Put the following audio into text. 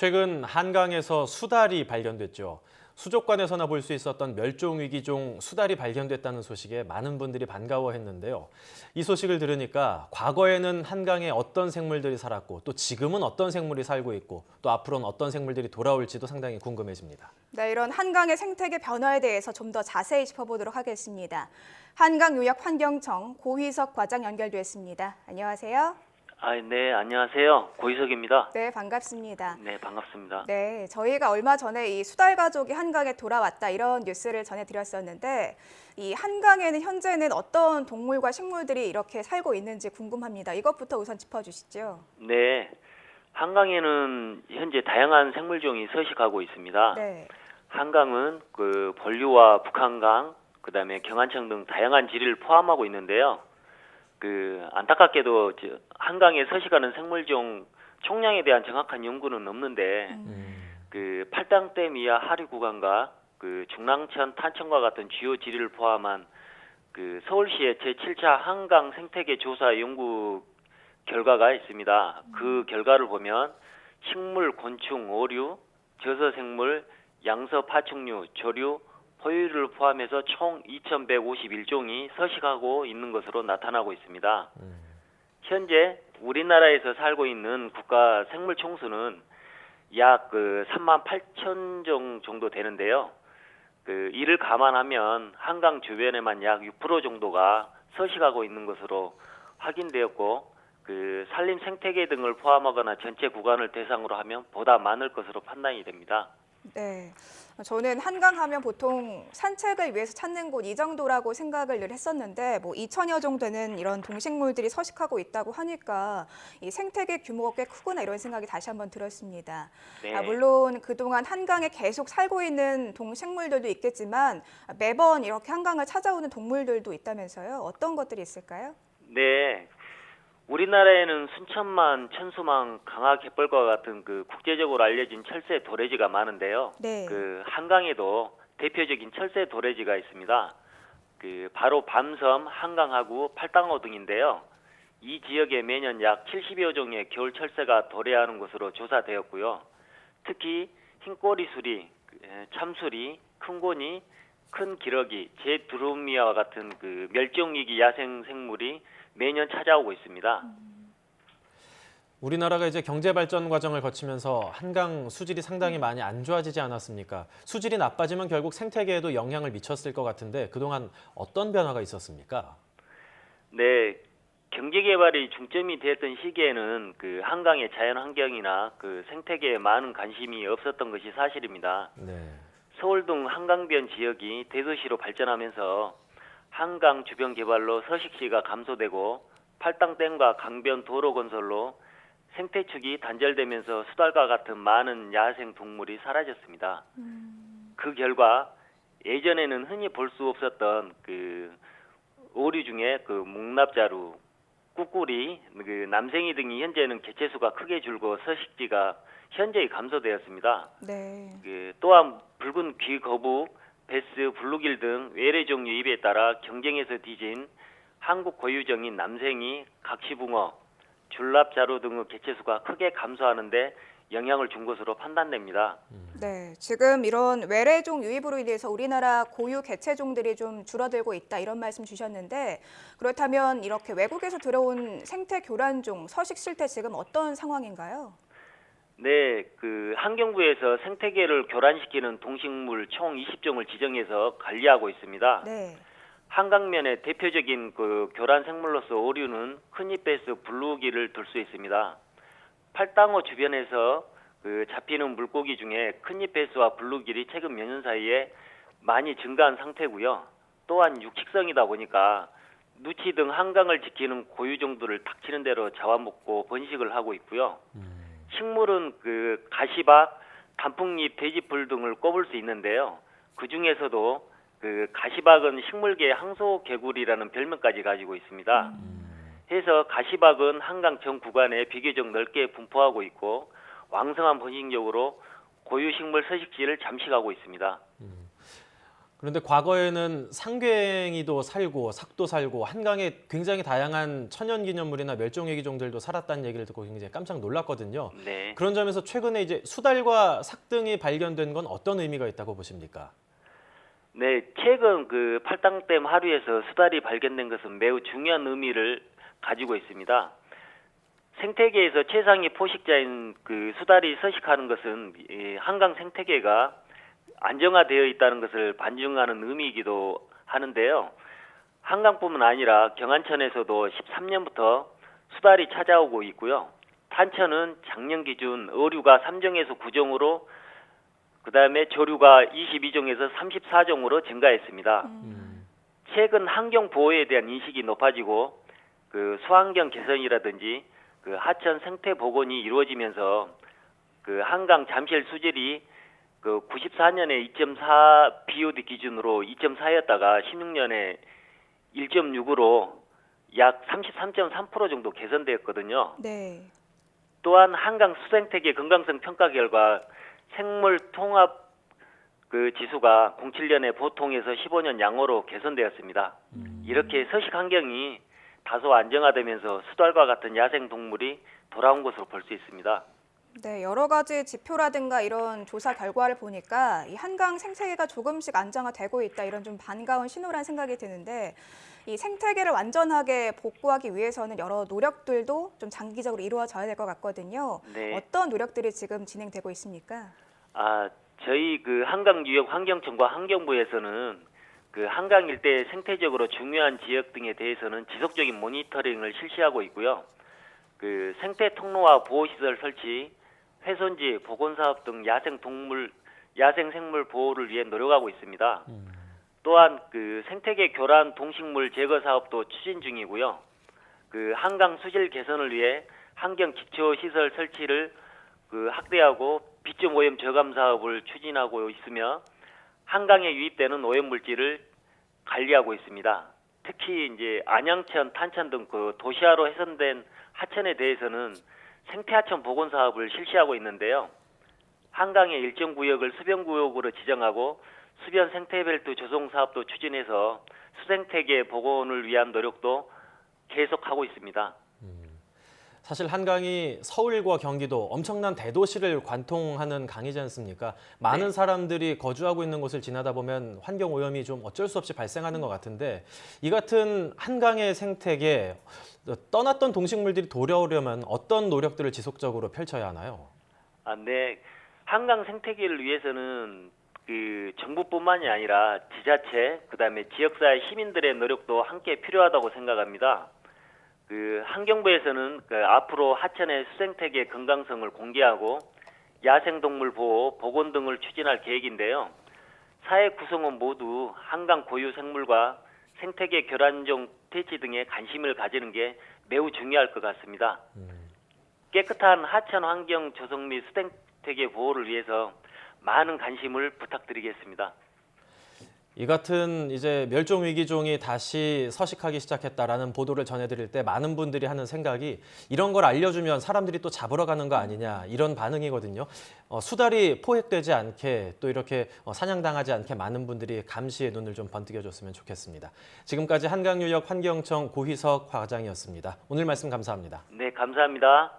최근 한강에서 수달이 발견됐죠. 수족관에서나 볼 수 있었던 멸종위기종 수달이 발견됐다는 소식에 많은 분들이 반가워했는데요. 이 소식을 들으니까 과거에는 한강에 어떤 생물들이 살았고 또 지금은 어떤 생물이 살고 있고 또 앞으로는 어떤 생물들이 돌아올지도 상당히 궁금해집니다. 네, 이런 한강의 생태계 변화에 대해서 좀 더 자세히 짚어보도록 하겠습니다. 한강요약환경청 고희석 과장 연결됐습니다. 안녕하세요. 네, 안녕하세요. 고희석입니다. 네, 반갑습니다. 네, 반갑습니다. 네, 저희가 얼마 전에 이 수달 가족이 한강에 돌아왔다 이런 뉴스를 전해드렸었는데 이 한강에는 현재는 어떤 동물과 식물들이 이렇게 살고 있는지 궁금합니다. 이것부터 우선 짚어주시죠. 네, 한강에는 현재 다양한 생물종이 서식하고 있습니다. 네. 한강은 본류와 북한강, 그다음에 경안청 등 다양한 지리를 포함하고 있는데요. 안타깝게도 한강에 서식하는 생물종 총량에 대한 정확한 연구는 없는데 팔당댐 이하 하류 구간과 중랑천, 탄천과 같은 주요 지리를 포함한 서울시의 제7차 한강 생태계 조사 연구 결과가 있습니다. 그 결과를 보면 식물, 곤충, 어류, 저서생물, 양서, 파충류, 조류, 포유류를 포함해서 총 2,151종이 서식하고 있는 것으로 나타나고 있습니다. 현재 우리나라에서 살고 있는 국가 생물 총수는 약 38,000종 정도 되는데요. 이를 감안하면 한강 주변에만 약 6% 정도가 서식하고 있는 것으로 확인되었고, 산림 생태계 등을 포함하거나 전체 구간을 대상으로 하면 보다 많을 것으로 판단이 됩니다. 네, 저는 한강 하면 보통 산책을 위해서 찾는 곳 이 정도라고 생각을 늘 했었는데 2,000여 정도 되는 이런 동식물들이 서식하고 있다고 하니까 이 생태계 규모가 꽤 크구나 이런 생각이 다시 한번 들었습니다. 네. 물론 그동안 한강에 계속 살고 있는 동식물들도 있겠지만 매번 이렇게 한강을 찾아오는 동물들도 있다면서요? 어떤 것들이 있을까요? 네. 우리나라에는 순천만, 천수망, 강화갯벌과 같은 국제적으로 알려진 철새 도래지가 많은데요. 네. 한강에도 대표적인 철새 도래지가 있습니다. 바로 밤섬, 한강하구, 팔당호 등인데요. 이 지역에 매년 약 70여 종의 겨울 철새가 도래하는 것으로 조사되었고요. 특히 흰꼬리 수리, 참수리, 큰고니, 큰 기러기, 제두루미와 같은 멸종위기 야생 생물이 매년 찾아오고 있습니다. 우리나라가 이제 경제 발전 과정을 거치면서 한강 수질이 상당히 많이 안 좋아지지 않았습니까? 수질이 나빠지면 결국 생태계에도 영향을 미쳤을 것 같은데 그동안 어떤 변화가 있었습니까? 네, 경제 개발이 중점이 되었던 시기에는 한강의 자연 환경이나 생태계에 많은 관심이 없었던 것이 사실입니다. 네. 서울 등 한강변 지역이 대도시로 발전하면서 한강 주변 개발로 서식지가 감소되고 팔당댐과 강변 도로 건설로 생태축이 단절되면서 수달과 같은 많은 야생 동물이 사라졌습니다. 그 결과 예전에는 흔히 볼 수 없었던 어류 중에 목납자루, 꾸꾸리, 남생이 등이 현재는 개체수가 크게 줄고 서식지가 현저히 감소되었습니다. 네. 또한 붉은 귀거북, 베스, 블루길 등 외래종 유입에 따라 경쟁에서 뒤진 한국 고유종인 남생이, 각시붕어, 줄납자루 등의 개체수가 크게 감소하는데 영향을 준 것으로 판단됩니다. 네, 지금 이런 외래종 유입으로 인해서 우리나라 고유 개체종들이 좀 줄어들고 있다 이런 말씀 주셨는데 그렇다면 이렇게 외국에서 들어온 생태 교란종 서식 실태 지금 어떤 상황인가요? 네, 환경부에서 생태계를 교란시키는 동식물 총 20종을 지정해서 관리하고 있습니다. 네. 한강면의 대표적인 교란 생물로서 어류는 큰잎배스 블루기를 들 수 있습니다. 팔당호 주변에서 잡히는 물고기 중에 큰잎배스와 블루길이 최근 몇 년 사이에 많이 증가한 상태고요. 또한 육식성이다 보니까 누치 등 한강을 지키는 고유종들을 닥치는 대로 잡아먹고 번식을 하고 있고요. 식물은 가시박, 단풍잎, 돼지풀 등을 꼽을 수 있는데요. 그 중에서도 가시박은 식물계의 항소개구리라는 별명까지 가지고 있습니다. 해서 가시박은 한강 전 구간에 비교적 넓게 분포하고 있고 왕성한 번식력으로 고유식물 서식지를 잠식하고 있습니다. 그런데 과거에는 상괭이도 살고 삭도 살고 한강에 굉장히 다양한 천연기념물이나 멸종위기종들도 살았다는 얘기를 듣고 굉장히 깜짝 놀랐거든요. 네. 그런 점에서 최근에 이제 수달과 삭 등이 발견된 건 어떤 의미가 있다고 보십니까? 네, 최근 그 팔당댐 하류에서 수달이 발견된 것은 매우 중요한 의미를 가지고 있습니다. 생태계에서 최상위 포식자인 그 수달이 서식하는 것은 이 한강 생태계가 안정화되어 있다는 것을 반증하는 의미이기도 하는데요. 한강뿐만 아니라 경안천에서도 13년부터 수달이 찾아오고 있고요. 탄천은 작년 기준 어류가 3종에서 9종으로 그다음에 조류가 22종에서 34종으로 증가했습니다. 최근 환경 보호에 대한 인식이 높아지고 그 수환경 개선이라든지 그 하천 생태 복원이 이루어지면서 그 한강 잠실 수질이 그 94년에 2.4 BOD 기준으로 2.4였다가 16년에 1.6으로 약 33.3% 정도 개선되었거든요. 네. 또한 한강 수생태계 건강성 평가 결과 생물 통합 그 지수가 07년에 보통에서 15년 양호로 개선되었습니다. 이렇게 서식 환경이 다소 안정화되면서 수달과 같은 야생 동물이 돌아온 것으로 볼 수 있습니다. 네, 여러 가지 지표라든가 이런 조사 결과를 보니까 이 한강 생태계가 조금씩 안정화되고 있다 이런 좀 반가운 신호란 생각이 드는데 이 생태계를 완전하게 복구하기 위해서는 여러 노력들도 좀 장기적으로 이루어져야 될 것 같거든요. 네. 어떤 노력들이 지금 진행되고 있습니까? 저희 그 한강유역 환경청과 환경부에서는 그 한강 일대 생태적으로 중요한 지역 등에 대해서는 지속적인 모니터링을 실시하고 있고요. 그 생태 통로와 보호시설 설치, 훼손지 복원 사업 등 야생 생물 보호를 위해 노력하고 있습니다. 또한 그 생태계 교란 동식물 제거 사업도 추진 중이고요. 그 한강 수질 개선을 위해 환경 기초 시설 설치를 그 확대하고 비점 오염 저감 사업을 추진하고 있으며 한강에 유입되는 오염 물질을 관리하고 있습니다. 특히 이제 안양천, 탄천 등 그 도시화로 훼손된 하천에 대해서는 생태하천 복원 사업을 실시하고 있는데요. 한강의 일정 구역을 수변 구역으로 지정하고 수변 생태벨트 조성 사업도 추진해서 수생태계 복원을 위한 노력도 계속하고 있습니다. 사실 한강이 서울과 경기도 엄청난 대도시를 관통하는 강이지 않습니까? 많은 네. 사람들이 거주하고 있는 곳을 지나다 보면 환경 오염이 좀 어쩔 수 없이 발생하는 것 같은데 이 같은 한강의 생태계 떠났던 동식물들이 돌아오려면 어떤 노력들을 지속적으로 펼쳐야 하나요? 네. 한강 생태계를 위해서는 그 정부뿐만이 아니라 지자체, 그다음에 지역사회 시민들의 노력도 함께 필요하다고 생각합니다. 그 환경부에서는 그 앞으로 하천의 수생태계 건강성을 공개하고 야생동물 보호, 복원 등을 추진할 계획인데요. 사회 구성원 모두 한강 고유 생물과 생태계 교란종 퇴치 등에 관심을 가지는 게 매우 중요할 것 같습니다. 깨끗한 하천 환경 조성 및 수생태계 보호를 위해서 많은 관심을 부탁드리겠습니다. 이 같은 이제 멸종 위기종이 다시 서식하기 시작했다라는 보도를 전해드릴 때 많은 분들이 하는 생각이 이런 걸 알려주면 사람들이 또 잡으러 가는 거 아니냐 이런 반응이거든요. 수달이 포획되지 않게 또 이렇게 사냥당하지 않게 많은 분들이 감시의 눈을 좀 번뜩여줬으면 좋겠습니다. 지금까지 한강유역 환경청 고희석 과장이었습니다. 오늘 말씀 감사합니다. 네, 감사합니다.